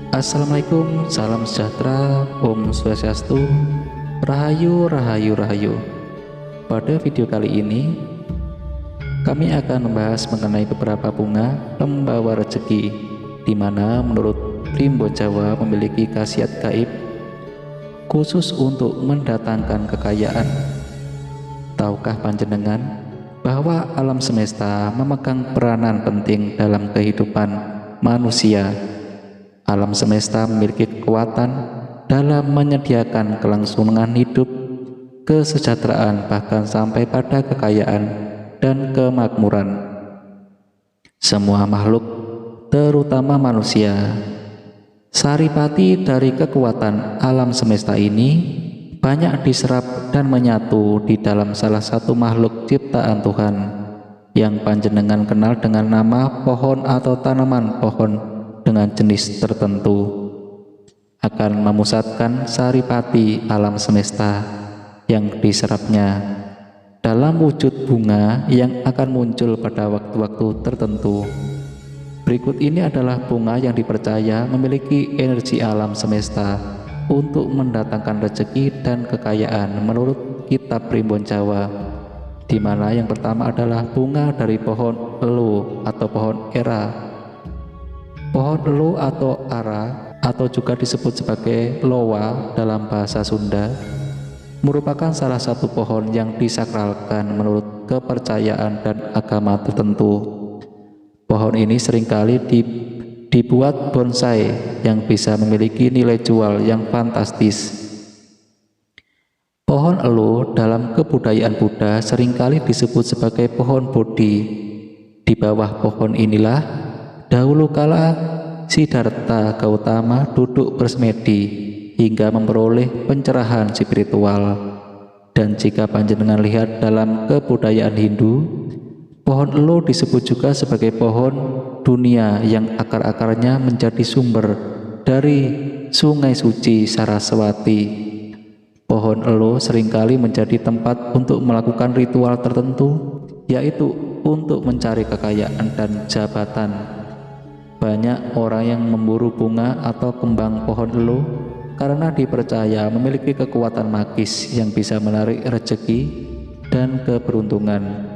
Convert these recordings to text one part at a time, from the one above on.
Assalamualaikum, salam sejahtera, Om Swastiastu, Rahayu, Rahayu, Rahayu. Pada video kali ini, kami akan membahas mengenai beberapa bunga pembawa rezeki, di mana menurut Primbon Jawa memiliki khasiat gaib khusus untuk mendatangkan kekayaan. Tahukah panjenengan bahwa alam semesta memegang peranan penting dalam kehidupan manusia? Alam semesta memiliki kekuatan dalam menyediakan kelangsungan hidup, kesejahteraan, bahkan sampai pada kekayaan dan kemakmuran semua makhluk, terutama manusia. Saripati dari kekuatan alam semesta ini banyak diserap dan menyatu di dalam salah satu makhluk ciptaan Tuhan yang panjenengan kenal dengan nama pohon atau tanaman pohon dengan jenis tertentu akan memusatkan saripati alam semesta yang diserapnya dalam wujud bunga yang akan muncul pada waktu-waktu tertentu. Berikut ini adalah bunga yang dipercaya memiliki energi alam semesta untuk mendatangkan rezeki dan kekayaan menurut kitab Primbon Jawa, di mana yang pertama adalah bunga dari pohon elo atau pohon era. Pohon elo atau ara atau juga disebut sebagai loa dalam bahasa Sunda merupakan salah satu pohon yang disakralkan menurut kepercayaan dan agama tertentu. Pohon ini seringkali dibuat bonsai yang bisa memiliki nilai jual yang fantastis. Pohon elo dalam kebudayaan Buddha seringkali disebut sebagai pohon Bodhi. Di bawah pohon inilah dahulu kala Siddhartha Gautama duduk bersemedi hingga memperoleh pencerahan spiritual. Dan jika panjenengan lihat dalam kebudayaan Hindu, pohon elo disebut juga sebagai pohon dunia yang akar-akarnya menjadi sumber dari sungai suci Saraswati. Pohon elo seringkali menjadi tempat untuk melakukan ritual tertentu, yaitu untuk mencari kekayaan dan jabatan. Banyak orang yang memburu bunga atau kembang pohon elo karena dipercaya memiliki kekuatan magis yang bisa menarik rezeki dan keberuntungan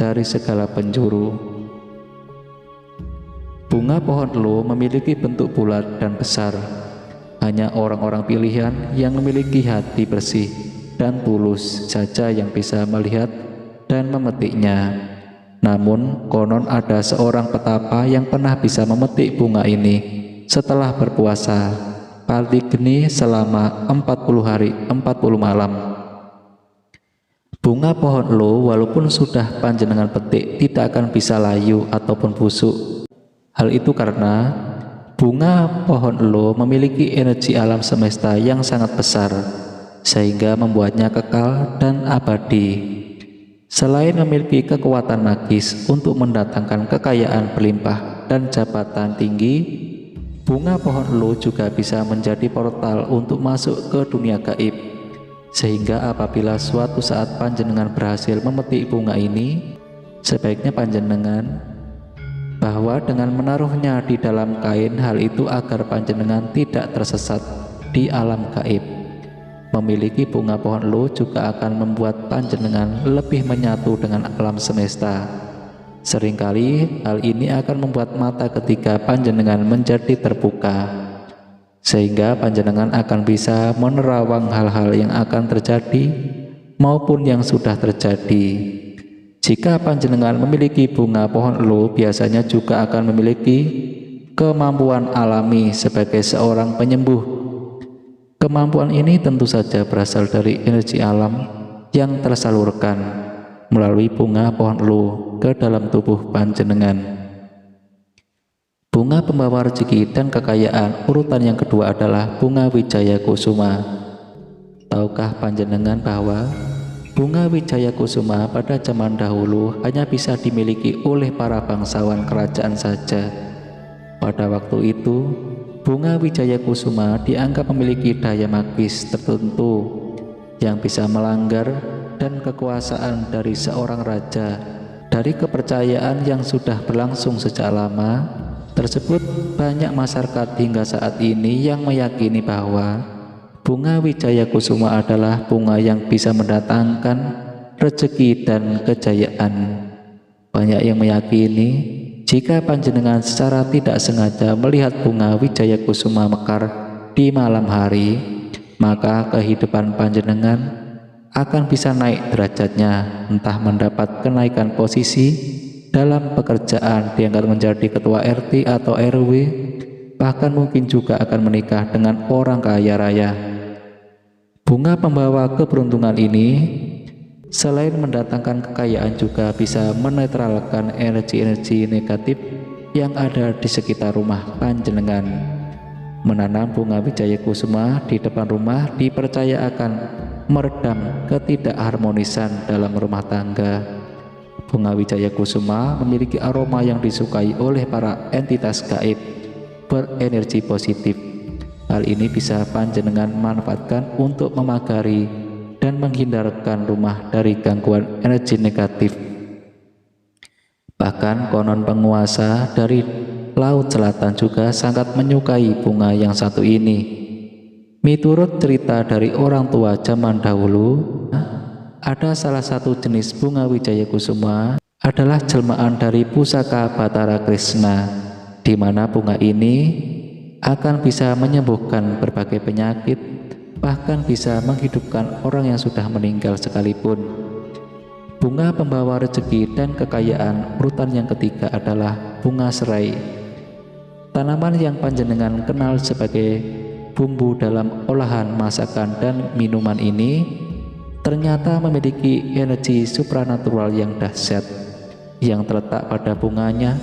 dari segala penjuru. Bunga pohon elo memiliki bentuk bulat dan besar. Hanya orang-orang pilihan yang memiliki hati bersih dan tulus saja yang bisa melihat dan memetiknya. Namun konon ada seorang petapa yang pernah bisa memetik bunga ini setelah berpuasa Paligni selama 40 hari 40 malam. Bunga pohon elo walaupun sudah panjenengan petik tidak akan bisa layu ataupun busuk. Hal itu karena bunga pohon elo memiliki energi alam semesta yang sangat besar sehingga membuatnya kekal dan abadi. Selain memiliki kekuatan magis untuk mendatangkan kekayaan berlimpah dan jabatan tinggi, bunga pohon elo juga bisa menjadi portal untuk masuk ke dunia gaib. Sehingga apabila suatu saat panjenengan berhasil memetik bunga ini, sebaiknya panjenengan bahwa dengan menaruhnya di dalam kain, hal itu agar panjenengan tidak tersesat di alam gaib. Memiliki bunga pohon elo juga akan membuat panjenengan lebih menyatu dengan alam semesta. Seringkali hal ini akan membuat mata ketiga panjenengan menjadi terbuka, sehingga panjenengan akan bisa menerawang hal-hal yang akan terjadi maupun yang sudah terjadi. Jika panjenengan memiliki bunga pohon elo, biasanya juga akan memiliki kemampuan alami sebagai seorang penyembuh. Kemampuan ini tentu saja berasal dari energi alam yang tersalurkan melalui bunga pohon elo ke dalam tubuh panjenengan. Bunga pembawa rezeki dan kekayaan urutan yang kedua adalah bunga Wijaya Kusuma. Tahukah panjenengan bahwa bunga Wijaya Kusuma pada zaman dahulu hanya bisa dimiliki oleh para bangsawan kerajaan saja? Pada waktu itu, bunga Wijaya Kusuma dianggap memiliki daya magis tertentu yang bisa melanggar dan kekuasaan dari seorang raja. Dari kepercayaan yang sudah berlangsung sejak lama, tersebut, banyak masyarakat hingga saat ini yang meyakini bahwa bunga Wijaya Kusuma adalah bunga yang bisa mendatangkan rezeki dan kejayaan. Banyak yang meyakini jika panjenengan secara tidak sengaja melihat bunga Wijaya Kusuma mekar di malam hari, maka kehidupan panjenengan akan bisa naik derajatnya, entah mendapat kenaikan posisi dalam pekerjaan, diangkat menjadi ketua RT atau RW, bahkan mungkin juga akan menikah dengan orang kaya raya. Bunga pembawa keberuntungan ini selain mendatangkan kekayaan juga bisa menetralkan energi-energi negatif yang ada di sekitar rumah panjenengan. Menanam bunga Wijaya Kusuma di depan rumah dipercaya akan meredam ketidakharmonisan dalam rumah tangga. Bunga Wijaya Kusuma memiliki aroma yang disukai oleh para entitas gaib berenergi positif. Hal ini bisa panjenengan manfaatkan untuk memagari dan menghindarkan rumah dari gangguan energi negatif. Bahkan konon penguasa dari Laut Selatan juga sangat menyukai bunga yang satu ini. Miturut cerita dari orang tua zaman dahulu, ada salah satu jenis bunga Wijaya Kusuma adalah jelmaan dari pusaka Batara Krishna, di mana bunga ini akan bisa menyembuhkan berbagai penyakit, bahkan bisa menghidupkan orang yang sudah meninggal sekalipun. Bunga pembawa rezeki dan kekayaan urutan yang ketiga adalah bunga serai. Tanaman yang panjenengan kenal sebagai bumbu dalam olahan masakan dan minuman ini ternyata memiliki energi supranatural yang dahsyat yang terletak pada bunganya.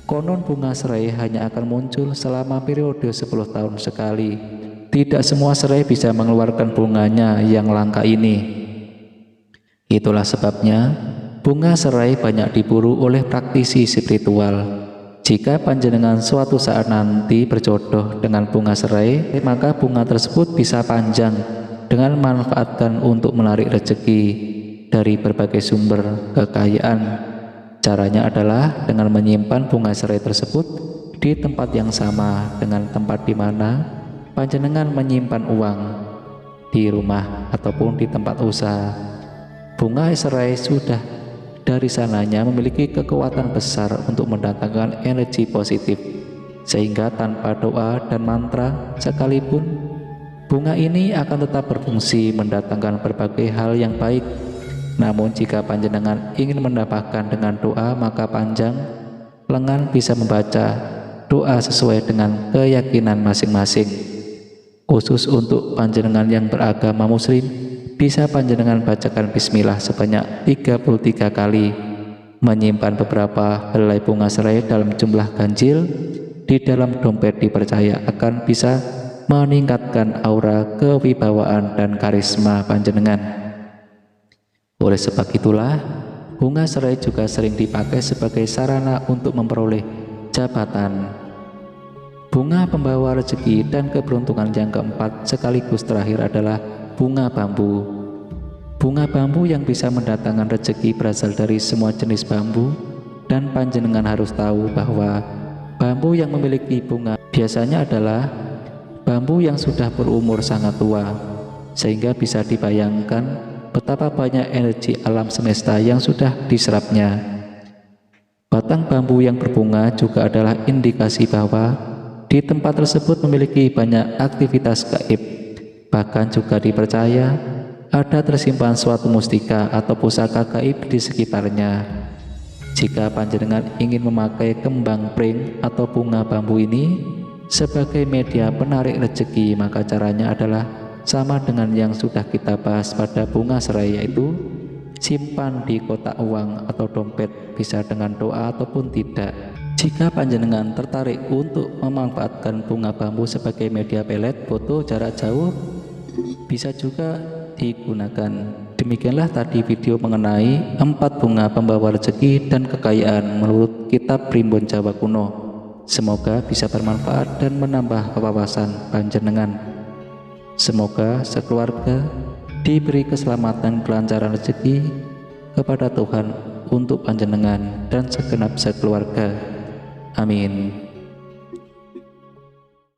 Konon bunga serai hanya akan muncul selama periode 10 tahun sekali. Tidak semua serai bisa mengeluarkan bunganya yang langka ini. Itulah sebabnya bunga serai banyak diburu oleh praktisi spiritual. Jika panjenengan suatu saat nanti berjodoh dengan bunga serai, maka bunga tersebut bisa panjang dengan manfaatkan untuk menarik rezeki dari berbagai sumber kekayaan. Caranya adalah dengan menyimpan bunga serai tersebut di tempat yang sama dengan tempat di mana panjenengan menyimpan uang, di rumah ataupun di tempat usaha. Bunga serai sudah dari sananya memiliki kekuatan besar untuk mendatangkan energi positif, sehingga tanpa doa dan mantra sekalipun bunga ini akan tetap berfungsi mendatangkan berbagai hal yang baik. Namun jika panjenengan ingin mendapatkan dengan doa, maka panjang lengan bisa membaca doa sesuai dengan keyakinan masing-masing. Khusus untuk panjenengan yang beragama muslim, bisa panjenengan bacakan bismillah sebanyak 33 kali, menyimpan beberapa helai bunga serai dalam jumlah ganjil di dalam dompet dipercaya akan bisa meningkatkan aura kewibawaan dan karisma panjenengan. Oleh sebab itulah, bunga serai juga sering dipakai sebagai sarana untuk memperoleh jabatan. Bunga pembawa rezeki dan keberuntungan yang keempat sekaligus terakhir adalah bunga bambu. Bunga bambu yang bisa mendatangkan rezeki berasal dari semua jenis bambu, dan panjenengan harus tahu bahwa bambu yang memiliki bunga biasanya adalah bambu yang sudah berumur sangat tua, sehingga bisa dibayangkan betapa banyak energi alam semesta yang sudah diserapnya. Batang bambu yang berbunga juga adalah indikasi bahwa di tempat tersebut memiliki banyak aktivitas gaib. Bahkan juga dipercaya ada tersimpan suatu mustika atau pusaka gaib di sekitarnya. Jika panjenengan ingin memakai kembang pring atau bunga bambu ini sebagai media penarik rezeki, maka caranya adalah sama dengan yang sudah kita bahas pada bunga serai, yaitu simpan di kotak uang atau dompet, bisa dengan doa ataupun tidak. Jika panjenengan tertarik untuk memanfaatkan bunga bambu sebagai media pelet foto jarak jauh, bisa juga digunakan. Demikianlah tadi video mengenai 4 bunga pembawa rezeki dan kekayaan menurut kitab Primbon Jawa Kuno. Semoga bisa bermanfaat dan menambah wawasan panjenengan. Semoga sekeluarga diberi keselamatan kelancaran rezeki kepada Tuhan untuk panjenengan dan segenap sekeluarga. Amin.